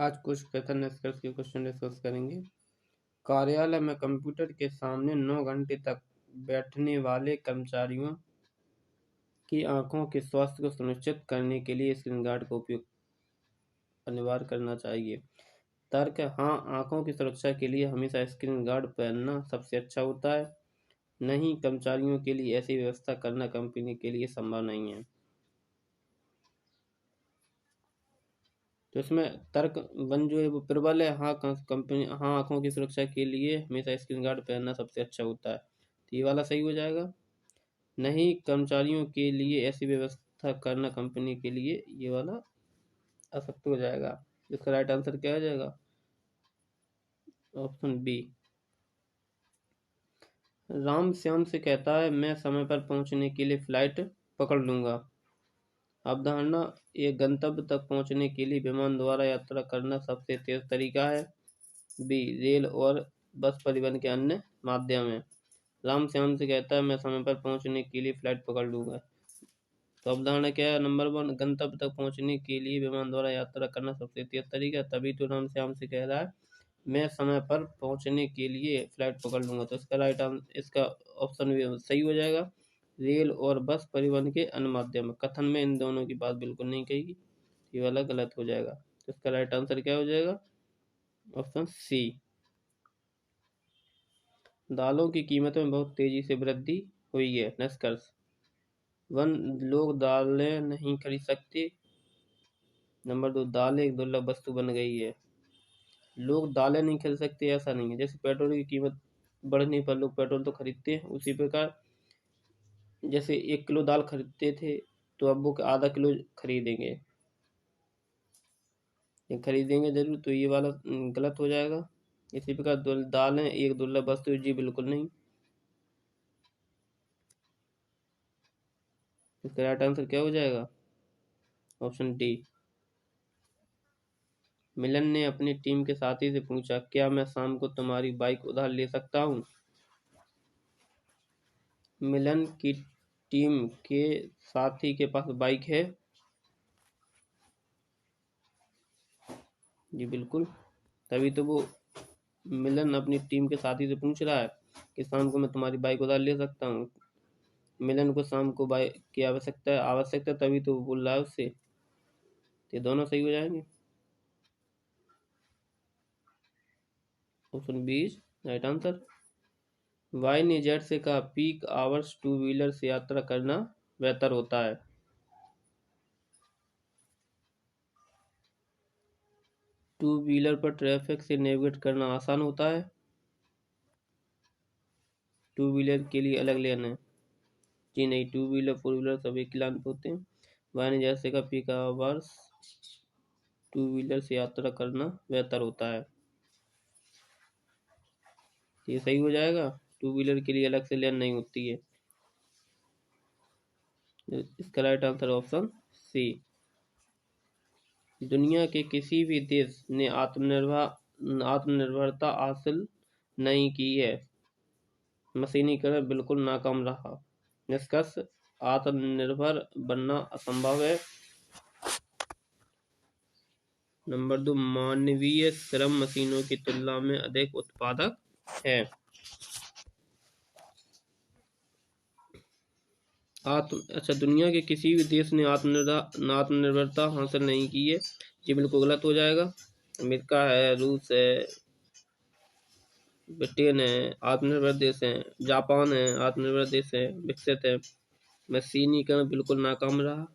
आज कुछ कथन निष्कर्ष के क्वेश्चन डिस्कस करेंगे। कार्यालय में कंप्यूटर के सामने 9 घंटे तक बैठने वाले कर्मचारियों की आंखों के स्वास्थ्य को सुनिश्चित करने के लिए स्क्रीन गार्ड का उपयोग अनिवार्य करना चाहिए। तर्क: हाँ, आंखों की सुरक्षा के लिए हमेशा स्क्रीन गार्ड पहनना सबसे अच्छा होता है। नहीं, कर्मचारियों के लिए ऐसी व्यवस्था करना कंपनी के लिए संभव नहीं है। तो इसमें तर्क वन जो है वो प्रबल है। हाँ, कंपनी हाँ, आंखों की सुरक्षा के लिए हमेशा स्क्रीन गार्ड पहनना सबसे अच्छा होता है, तो ये वाला सही हो जाएगा। नहीं, कर्मचारियों के लिए ऐसी व्यवस्था करना कंपनी के लिए, ये वाला असत्य हो जाएगा। इसका राइट आंसर क्या हो जाएगा? Option B. राम श्याम से कहता है, मैं समय पर पहुंचने के लिए फ्लाइट पकड़ लूंगा। अवधारणा: एक गंतव्य तक पहुंचने के लिए विमान द्वारा यात्रा करना सबसे तेज तरीका है। बी, रेल और बस परिवहन के अन्य माध्यम है। राम श्याम से कहता है, मैं समय पर पहुंचने के लिए फ्लाइट पकड़ लूंगा। तो अवधारणा क्या है? नंबर 1, गंतव्य तक पहुंचने के लिए विमान द्वारा यात्रा करना सबसे तेज तरीका है। तभी तो राम श्याम से कह रहा है, मैं समय पर पहुंचने के लिए फ्लाइट पकड़ लूंगा। तो इसका ऑप्शन भी सही हो जाएगा। रेल और बस परिवहन के अन्य माध्यम। कथन में इन दोनों की बात बिल्कुल नहीं कहेगी, ये वाला गलत हो जाएगा। तो इसका राइट आंसर क्या हो जाएगा? Option C. दालों की कीमत में बहुत तेजी से वृद्धि हुई है। निष्कर्ष: 1, लोग दालें नहीं खरीद सकते। नंबर 2, दालें एक दुर्लभ वस्तु बन गई है। लोग दालें नहीं खरीद सकते ऐसा नहीं है। जैसे पेट्रोल की कीमत बढ़ने पर लोग पेट्रोल तो खरीदते हैं, उसी प्रकार जैसे 1 किलो दाल खरीदते थे तो अब वो आधा किलो खरीदेंगे, खरीदेंगे जरूर। तो ये वाला गलत हो जाएगा। इसी प्रकार दालें एक दुर्लभ वस्तु, जी बिल्कुल नहीं। इसका राइट आंसर क्या हो जाएगा? Option D. मिलन ने अपनी टीम के साथी से पूछा, क्या मैं शाम को तुम्हारी बाइक उधार ले सकता हूँ? मिलन की टीम के साथी के पास बाइक है, जी बिल्कुल। तभी तो वो मिलन अपनी टीम के साथी से पूछ रहा है कि शाम को मैं तुम्हारी बाइक उधार ले सकता हूँ। मिलन को शाम को बाइक की आवश्यकता, तभी तो वो बोल रहा है उससे। ये दोनों सही हो जाएंगे। Option B is right answer. Y ने जेड से कहा, पीक आवर्स टू व्हीलर से यात्रा करना बेहतर होता है। टू व्हीलर पर ट्रैफिक से नेविगेट करना आसान होता है। टू व्हीलर के लिए अलग लेन है, जी नहीं। टू व्हीलर 4 व्हीलर सब एक लाइन पे होते हैं। वाई ने जेड से कहा, पीक आवर्स टू व्हीलर से यात्रा करना बेहतर होता है, ये सही हो जाएगा। टू व्हीलर के लिए अलग से लेन नहीं होती है। इसका राइट आंसर ऑप्शन सी। दुनिया के किसी भी देश ने आत्मनिर्भरता हासिल नहीं की है। मशीनीकरण बिल्कुल नाकाम रहा। निष्कर्ष: आत्मनिर्भर बनना असंभव है। नंबर 2, मानवीय श्रम मशीनों की तुलना में अधिक उत्पादक है। दुनिया के किसी भी देश ने आत्मनिर्भरता हासिल नहीं की है, ये बिल्कुल गलत हो जाएगा। अमेरिका है, रूस है, ब्रिटेन है, आत्मनिर्भर देश है। जापान है, आत्मनिर्भर देश है, विकसित है। मशीनीकरण बिल्कुल नाकाम रहा।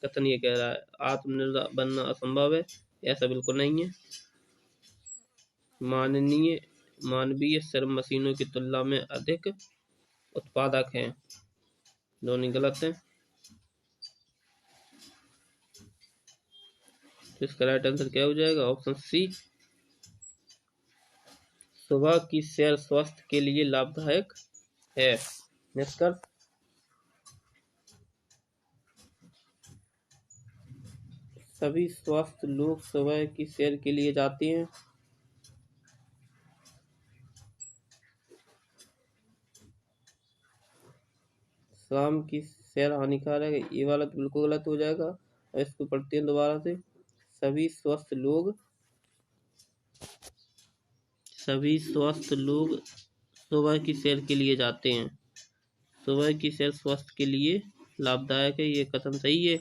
कथन ये कह रहा है आत्मनिर्भर बनना असंभव है, ऐसा बिल्कुल नहीं है। मानवीय श्रम मशीनों की तुलना में अधिक उत्पादक हैं, दोनों गलत हैं। तो इसका राइट आंसर क्या हो जाएगा? Option C. सुबह की सैर स्वास्थ्य के लिए लाभदायक है। निष्कर्ष: सभी स्वस्थ लोग सुबह की सैर के लिए जाते हैं। शाम की सैर हानिकारक है, ये वाला तो बिल्कुल गलत हो जाएगा। और इसको पढ़ते हैं दोबारा से। सभी स्वस्थ लोग सभी स्वस्थ लोग सुबह की सैर के लिए जाते हैं। सुबह की सैर स्वास्थ्य के लिए लाभदायक है, ये कथन सही है।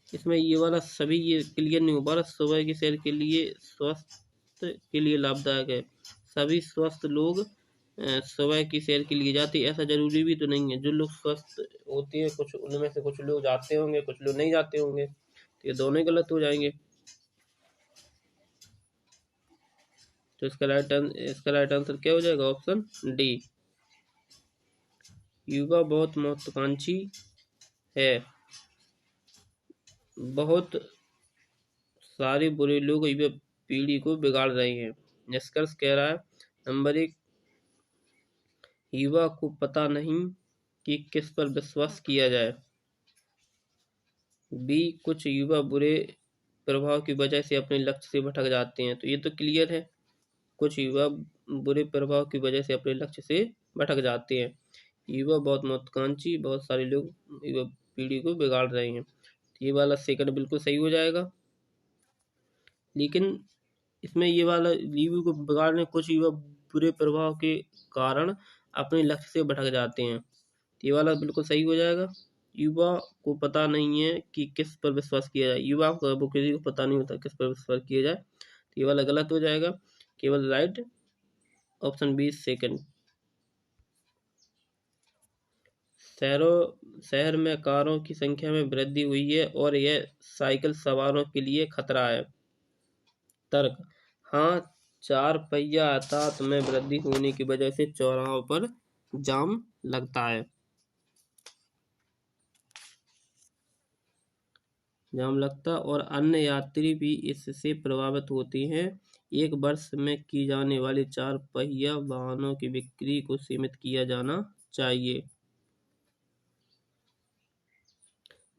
इसमें ये वाला सभी ये क्लियर नहीं हो पा रहा। सुबह की सैर के लिए स्वास्थ्य के लिए लाभदायक है। सभी स्वस्थ लोग सुबह की सैर के लिए जाते हैं, ऐसा जरूरी भी तो नहीं है। जो लोग स्वस्थ होते हैं कुछ उनमें से कुछ लोग जाते होंगे, कुछ लोग नहीं जाते होंगे, तो ये दोनों ही गलत हो जाएंगे। तो इसका राइट आंसर क्या हो जाएगा? Option D. युवा बहुत महत्वाकांक्षी है। बहुत सारे बुरे लोग युवा पीढ़ी को बिगाड़ रहे हैं। निष्कर्ष कह रहा है नंबर 1, युवा को पता नहीं कि किस पर विश्वास किया जाए। बी, कुछ युवा बुरे प्रभाव की वजह से अपने लक्ष्य से भटक जाते हैं। तो ये तो क्लियर है, कुछ युवा बुरे प्रभाव की वजह से अपने लक्ष्य से भटक जाते हैं। युवा बहुत महत्वाकांक्षी, बहुत सारे लोग युवा पीढ़ी को बिगाड़ रहे हैं। तो ये वाला सेकंड बिल्कुल सही हो जाएगा। लेकिन इसमें ये वाला युवा को बिगाड़ने कुछ युवा बुरे प्रभाव के कारण अपने लक्ष्य से भटक जाते हैं, ये वाला बिल्कुल सही हो जाएगा। युवा को पता नहीं है कि किस पर विश्वास किया जाए। युवा को किसी को पता नहीं होता किस पर विश्वास किया जाए, तो ये वाला गलत हो जाएगा। केवल राइट ऑप्शन बी सेकंड। शहर में कारों की संख्या में वृद्धि हुई है और यह साइकिल सवारों के लिए खतरा है। तर्क, हाँ, 4 पहिया यातायात में वृद्धि होने की वजह से चौराहों पर जाम लगता है। और अन्य यात्री भी इससे प्रभावित होते हैं। एक वर्ष में की जाने वाली 4 पहिया वाहनों की बिक्री को सीमित किया जाना चाहिए।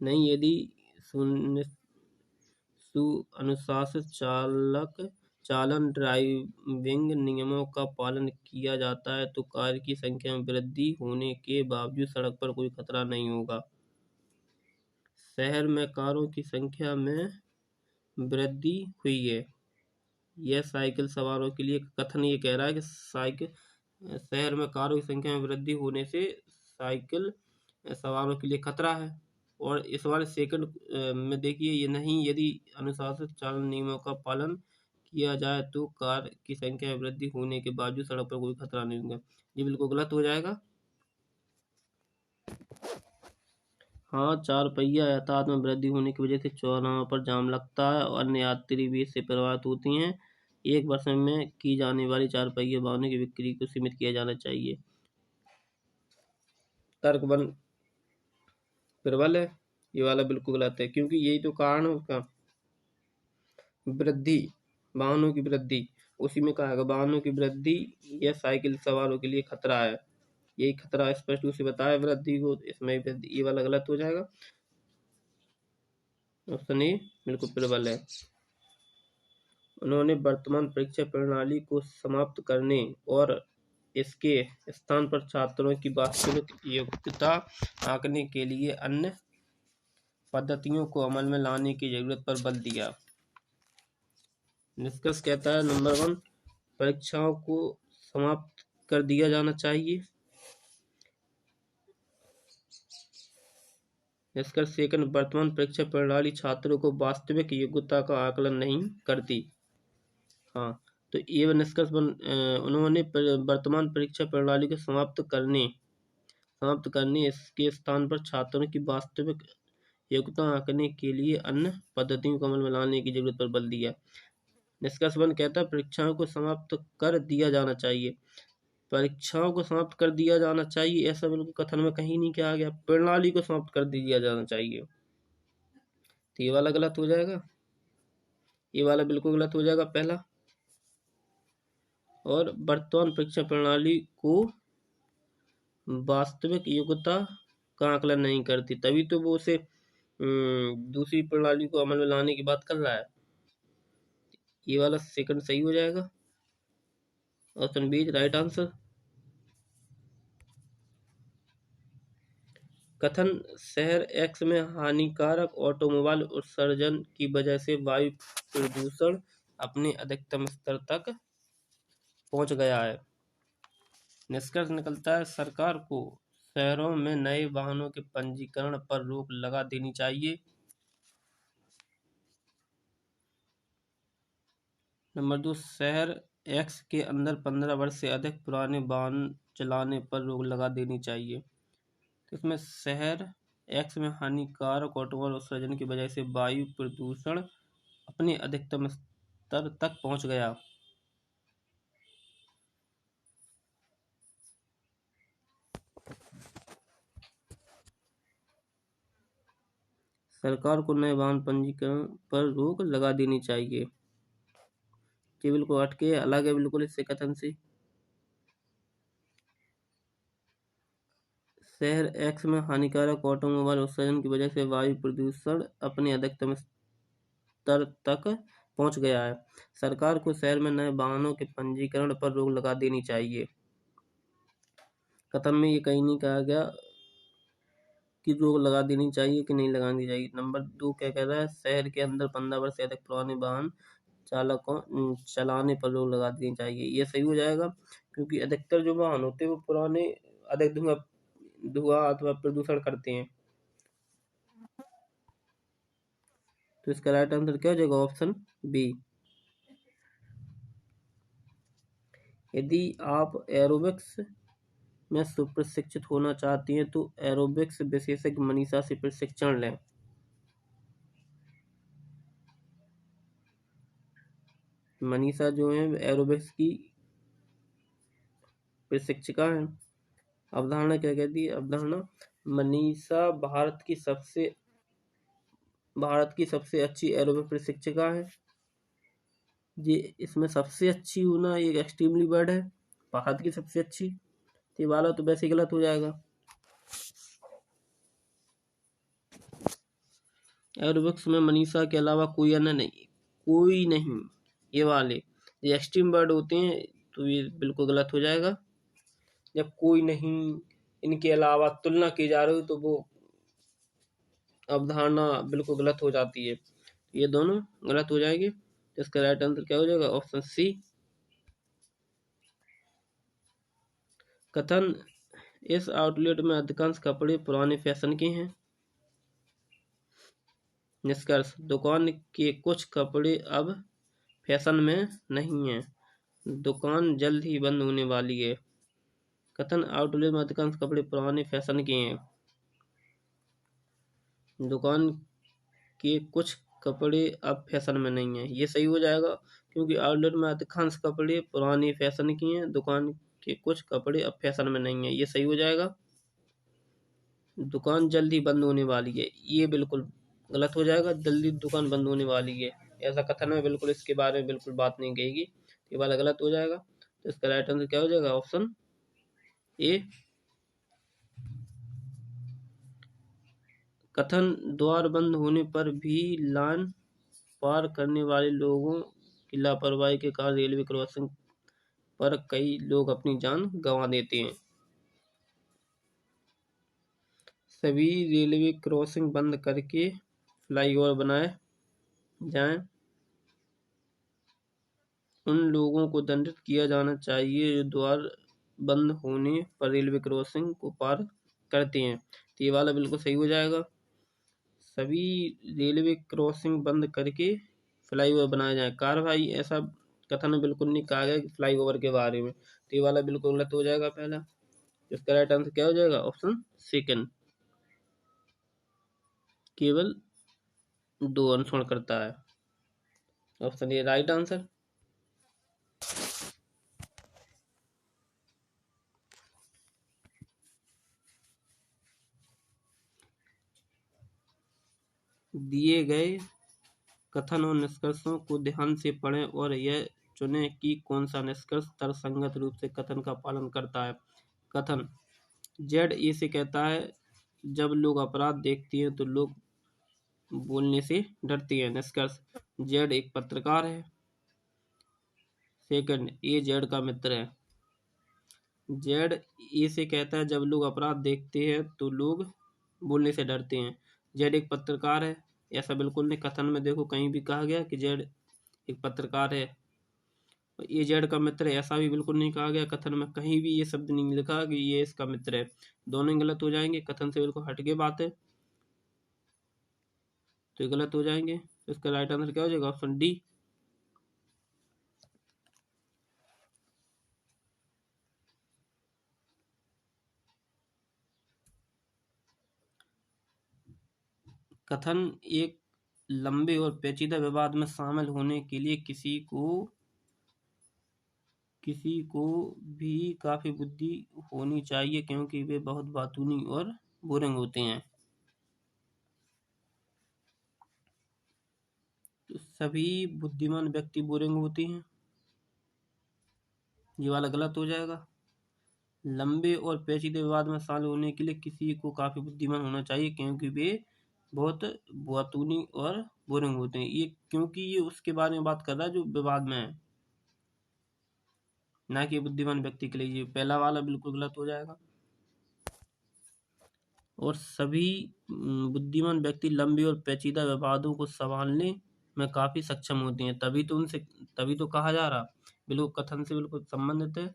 नहीं, यदि अनुशासित चालन ड्राइविंग नियमों का पालन किया जाता है तो कार की संख्या में वृद्धि होने के बावजूद सड़क पर कोई खतरा नहीं होगा। शहर में कारों की संख्या में वृद्धि हुई है, यह साइकिल सवारों के लिए कथन ये कह रहा है कि शहर में कारों की संख्या में वृद्धि होने से साइकिल सवारों के लिए खतरा है। और इस वाले सेकंड में देखिए, ये नहीं, यदि अनुशासित चालन नियमों का पालन किया जाए तो कार की संख्या में वृद्धि होने के बावजूद सड़क पर कोई खतरा नहीं होगा, ये बिल्कुल गलत हो जाएगा। हाँ, 4 पहिया यातायात में वृद्धि होने की वजह से चौराहों पर जाम लगता है और अन्य यात्री भी इससे प्रभावित होती हैं। एक वर्ष में की जाने वाली 4 पहिया वाहनों की बिक्री को सीमित किया जाना चाहिए। तर्क 1 प्रबल है, ये वाला बिल्कुल गलत है, क्योंकि यही तो कारण है उसका, वृद्धि, वाहनों की वृद्धि। उसी में कहा वाहनों की वृद्धि यह साइकिल सवारों के लिए खतरा है, यही खतरा स्पष्ट रूप से बताया वृद्धि को, इसमें वृद्धि, ये वाला गलत हो जाएगा। ऑप्शन ए बिल्कुल प्रबल है। उन्होंने वर्तमान परीक्षा प्रणाली को समाप्त करने और इसके स्थान पर छात्रों की वास्तविक योग्यता आंकने के लिए अन्य पद्धतियों को अमल में लाने की जरूरत पर बल दिया। निष्कर्ष कहता है नंबर 1, परीक्षाओं को समाप्त कर दिया जाना चाहिए। निष्कर्ष सेकंड, वर्तमान परीक्षा प्रणाली छात्रों को वास्तविक योग्यता का आकलन नहीं करती। हाँ, तो ये निष्कर्ष उन्होंने वर्तमान परीक्षा प्रणाली को समाप्त करने इसके स्थान पर छात्रों की वास्तविक योग्यता आंकने के लिए अन्य पद्धतियों को अमल में लाने की जरूरत पर बल दिया। निष्कर्ष 1 कहता है परीक्षाओं को समाप्त कर दिया जाना चाहिए। परीक्षाओं को समाप्त कर दिया जाना चाहिए, ऐसा बिल्कुल कथन में कहीं नहीं कहा गया। प्रणाली को समाप्त कर दिया जाना चाहिए, तो ये वाला गलत हो जाएगा, ये वाला बिल्कुल गलत हो जाएगा पहला। और वर्तमान परीक्षा प्रणाली को वास्तविक योग्यता का आकलन नहीं करती, तभी तो वो उसे दूसरी प्रणाली को अमल में लाने की बात कर रहा है। ये वाला सेकंड सही हो जाएगा, ऑप्शन बी राइट आंसर। कथन शहर एक्स में हानिकारक ऑटोमोबाइल उत्सर्जन की वजह से वायु प्रदूषण अपने अधिकतम स्तर तक पहुंच गया है। निष्कर्ष निकलता है सरकार को शहरों में नए वाहनों के पंजीकरण पर रोक लगा देनी चाहिए। नंबर 2, शहर एक्स के अंदर 15 वर्ष से अधिक पुराने वाहन चलाने पर रोक लगा देनी चाहिए। तो इसमें शहर एक्स में हानिकारक ऑटोमोबाइल उत्सर्जन की वजह से वायु प्रदूषण अपने अधिकतम स्तर तक पहुंच गया। सरकार को नए वाहन पंजीकरण पर रोक लगा देनी चाहिए। ये बिल्कुल हटके अलग है बिल्कुल इससे कथन से। शहर एक्स में हानिकारक ऑटोमोबाइल उत्सर्जन की वजह से वायु प्रदूषण अपने अधिकतम स्तर तक पहुंच गया है। सरकार को शहर में नए वाहनों के पंजीकरण पर रोक लगा देनी चाहिए। कथन में ये कहीं नहीं कहा गया कि रोक लगा देनी चाहिए कि नहीं लगानी चाहिए। नंबर 2 क्या कह रहा है, शहर के अंदर 15 वर्ष से अधिक पुराने वाहन चालकों चलाने पर रोक लगा देनी चाहिए। ये सही हो जाएगा क्योंकि अधिकतर जो वाहन होते हैं वो पुराने अधिक धुआं अथवा प्रदूषण करते हैं। तो इसका राइट आंसर क्या हो जाएगा, ऑप्शन बी। यदि आप एरोबिक्स में सुप्रशिक्षित होना चाहती हैं तो एरोबिक्स विशेषज्ञ मनीषा से प्रशिक्षण लें। मनीषा जो है एरोबिक्स की प्रशिक्षिका है। अवधारणा क्या कहती है, अवधारणा मनीषा भारत की सबसे अच्छी एरोबिक प्रशिक्षिका है। ये इसमें सबसे अच्छी होना एक एक्सट्रीमली वर्ड है, भारत की सबसे अच्छी। ये वाला तो वैसे गलत हो जाएगा। एरोबिक्स में मनीषा के अलावा कोई अन्य नहीं, कोई नहीं। ये वाले ये एक्सट्रीम वर्ड होते हैं तो ये बिल्कुल गलत हो जाएगा। जब कोई नहीं, इनके अलावा तुलना की जा रही हो तो वो अवधारणा बिल्कुल गलत हो जाती है। ये दोनों गलत हो जाएंगे। तो इसका राइट आंसर क्या हो जाएगा, ऑप्शन सी। कथन इस आउटलेट में अधिकांश कपड़े पुराने फैशन के हैं। निष्कर्ष दुकान के कुछ कपड़े अब फैशन में नहीं है, दुकान जल्द ही बंद होने वाली है। कथन आउटलेट में अधिकांश कपड़े पुराने फैशन के हैं, दुकान के कुछ कपड़े अब फैशन में नहीं है। ये सही हो जाएगा क्योंकि आउटलेट में अधिकांश कपड़े पुराने फैशन के हैं, दुकान के कुछ कपड़े अब फैशन में नहीं है। ये सही हो जाएगा। दुकान जल्दी बंद होने वाली है, ये बिल्कुल गलत हो जाएगा। जल्दी दुकान बंद होने वाली है ऐसा कथन है, बिल्कुल इसके बारे में बिल्कुल बात नहीं कहेगी। ये वाला गलत हो जाएगा। तो इसका राइट आंसर क्या हो जाएगा, ऑप्शन ए। कथन द्वार बंद होने पर भी लाइन पार करने वाले लोगों की लापरवाही के कारण रेलवे क्रॉसिंग पर कई लोग अपनी जान गंवा देते हैं। सभी रेलवे क्रॉसिंग बंद करके फ्लाईओवर बनाए जाएं। उन लोगों को दंडित किया जाना चाहिए जो द्वार बंद होने पर रेलवे क्रॉसिंग को पार करते हैं। तो ये वाला बिल्कुल सही हो जाएगा। सभी रेलवे क्रॉसिंग बंद करके फ्लाईओवर बनाया जाए। कार्रवाई ऐसा कथन बिल्कुल नहीं कहा गया फ्लाईओवर के बारे में। तो ये वाला बिल्कुल गलत हो जाएगा पहला। इसका राइट आंसर क्या हो जाएगा, ऑप्शन सेकंड। केवल 2 अनुसरण करता है, ऑप्शन ए राइट आंसर। दिए गए कथन और निष्कर्षों को ध्यान से पढ़ें और यह चुनें कि कौन सा निष्कर्ष तर्कसंगत रूप से कथन का पालन करता है। कथन जेड ए से कहता है जब लोग अपराध देखते हैं तो लोग बोलने से डरते हैं। निष्कर्ष जेड एक पत्रकार है। सेकंड, ए जेड का मित्र है। जेड ए से कहता है जब लोग अपराध देखते हैं तो लोग बोलने से डरते हैं। जेड एक पत्रकार है, ऐसा बिल्कुल नहीं। कथन में देखो कहीं भी कहा गया कि जेड एक पत्रकार है, ये जेड का मित्र है, ऐसा भी बिल्कुल नहीं कहा गया। कथन में कहीं भी ये शब्द नहीं लिखा कि ये इसका मित्र है। दोनों गलत हो जाएंगे, कथन से बिल्कुल हटके बात है, तो ये गलत हो जाएंगे। तो इसका राइट आंसर क्या हो जाएगा? Option D. कथन एक लंबे और पेचीदा विवाद में शामिल होने के लिए किसी को भी काफी बुद्धि होनी चाहिए, क्योंकि वे बहुत बातूनी और बोरिंग होते हैं। तो सभी बुद्धिमान व्यक्ति बोरिंग होते हैं, ये वाला गलत हो जाएगा। लंबे और पेचीदे विवाद में शामिल होने के लिए किसी को काफी बुद्धिमान होना चाहिए, क्योंकि वे बहुत बातूनी और बोरिंग होते हैं। ये क्योंकि ये उसके बारे में बात कर रहा है जो विवाद में है, ना कि बुद्धिमान व्यक्ति के लिए। ये पहला वाला बिल्कुल गलत हो जाएगा। और सभी बुद्धिमान व्यक्ति लंबे और पेचीदा विवादों को संभालने में काफी सक्षम होते हैं, तभी तो कहा जा रहा, बिल्कुल कथन से बिल्कुल संबंधित है।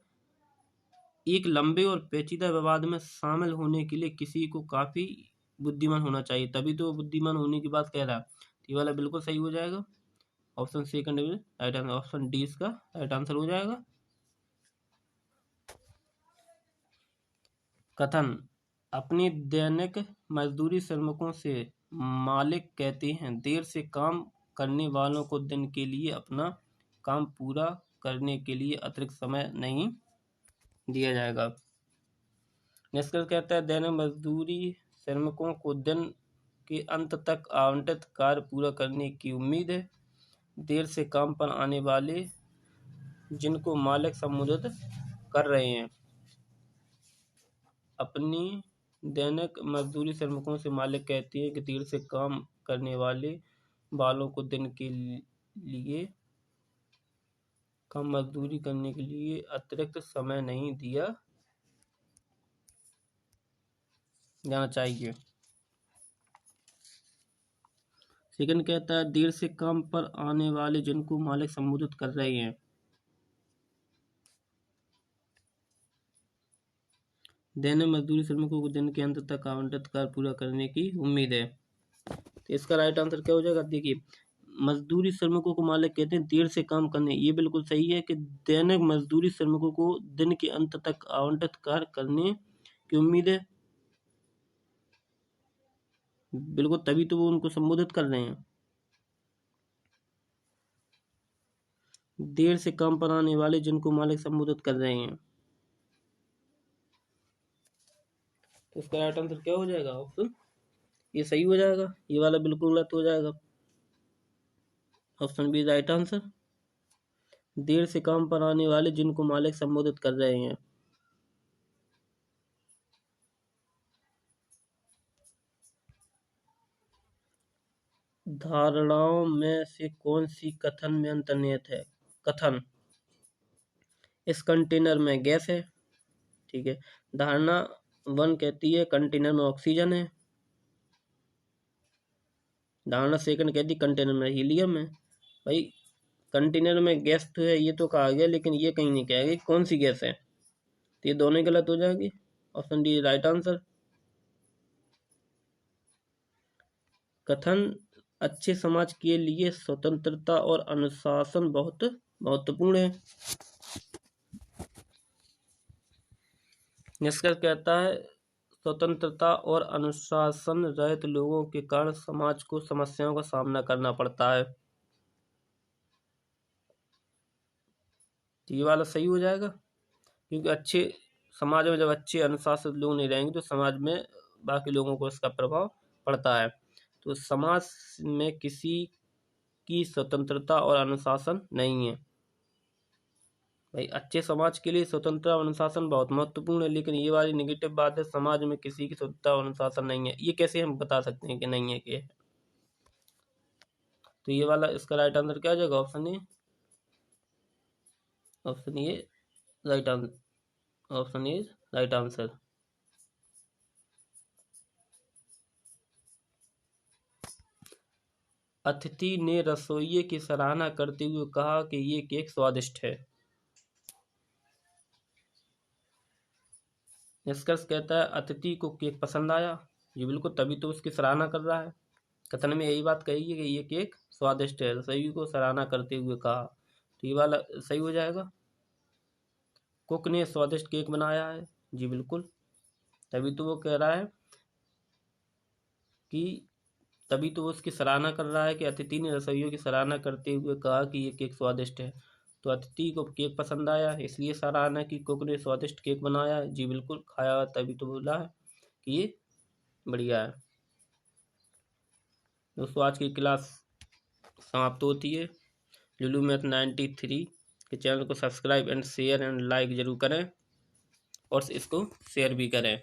एक लंबे और पेचीदा विवाद में शामिल होने के लिए किसी को काफी बुद्धिमान होना चाहिए, तभी तो बुद्धिमान होने की बात कह रहा है। ये वाला बिल्कुल सही हो जाएगा। ऑप्शन सेकंड में राइट आंसर, ऑप्शन डी इसका राइट आंसर हो जाएगा। कथन अपनी दैनिक मजदूरी श्रमिकों से मालिक कहते हैं देर से काम करने वालों को दिन के लिए अपना काम पूरा करने के लिए अतिरिक्त समय नहीं दिया जाएगा। निष्कर्ष कहता है दैनिक मजदूरी श्रमिकों को दिन के अंत तक आवंटित कार्य पूरा करने की उम्मीद है। देर से काम पर आने वाले जिनको मालिक संबोधित कर रहे हैं, अपनी दैनिक मजदूरी श्रमिकों से मालिक कहती है कि देर से काम करने वालों को दिन के लिए कम मजदूरी करने के लिए अतिरिक्त समय नहीं दिया जाना चाहिए। सेकंड कहता है देर से काम पर आने वाले जिनको मालिक संबोधित कर रहे हैं, दैनिक मजदूरी श्रमिकों को दिन के अंत तक आवंटित कार्य पूरा करने की उम्मीद है। तो इसका राइट आंसर क्या हो जाएगा? देखिए, मजदूरी श्रमिकों को मालिक कहते हैं देर से काम करने, ये बिल्कुल सही है कि दैनिक मजदूरी श्रमिकों को दिन के अंत तक आवंटित कार्य करने की उम्मीद है, बिल्कुल, तभी तो वो उनको संबोधित कर रहे हैं। देर से काम पर आने वाले जिनको मालिक संबोधित कर रहे हैं, तो इसका राइट आंसर क्या हो जाएगा? ऑप्शन ये सही हो जाएगा, ये वाला बिल्कुल गलत हो जाएगा। Option B right answer. देर से काम पर आने वाले जिनको मालिक संबोधित कर रहे हैं। धारणाओं में से कौन सी कथन में अंतर्निहित है? कथन इस कंटेनर में गैस है, ठीक है। धारणा 1 कहती है कंटेनर में ऑक्सीजन है। धारणा सेकंड कहती है कंटेनर में हीलियम है। भाई, कंटेनर में गैस तो है ये तो कहा गया, लेकिन ये कहीं नहीं कहा गया कौन सी गैस है, तो ये दोनों गलत हो जाएंगे। Option D right answer. कथन अच्छे समाज के लिए स्वतंत्रता और अनुशासन बहुत महत्वपूर्ण है। निष्कर्ष कहता है स्वतंत्रता और अनुशासन रहित लोगों के कारण समाज को समस्याओं का सामना करना पड़ता है। ये वाला सही हो जाएगा, क्योंकि अच्छे समाज में जब अच्छे अनुशासित लोग नहीं रहेंगे तो समाज में बाकी लोगों को इसका प्रभाव पड़ता है। तो समाज में किसी की स्वतंत्रता और अनुशासन नहीं है। भाई, अच्छे समाज के लिए स्वतंत्रता और अनुशासन बहुत महत्वपूर्ण है, लेकिन ये वाली निगेटिव बात है समाज में किसी की स्वतंत्रता और अनुशासन नहीं है, ये कैसे हम बता सकते हैं कि नहीं है कि? तो ये वाला इसका राइट आंसर क्या हो जाएगा? Option A. Option A right answer, option A right answer. अतिथि ने रसोइये की सराहना करते हुए कहा कि ये केक स्वादिष्ट है। निष्कर्ष कहता है अतिथि को केक पसंद आया। जी बिल्कुल, तभी तो उसकी सराहना कर रहा है। कथन में यही बात कही है कि ये केक स्वादिष्ट है, रसोई को सराहना करते हुए कहा, तो ये वाला सही हो जाएगा। कुक ने स्वादिष्ट केक बनाया है। जी बिल्कुल, तभी तो वो कह रहा है कि तभी तो वो उसकी सराहना कर रहा है कि अतिथि ने रसोइयों की सराहना करते हुए कहा कि ये केक स्वादिष्ट है। तो अतिथि को केक पसंद आया, इसलिए सराहना की कुक ने स्वादिष्ट केक बनाया। जी बिल्कुल, खाया तभी तो बोला है कि ये बढ़िया है। दोस्तों आज की क्लास समाप्त होती है। लुलू मैथ 93 के चैनल को subscribe and share and like जरूर करें और इसको शेयर भी करें।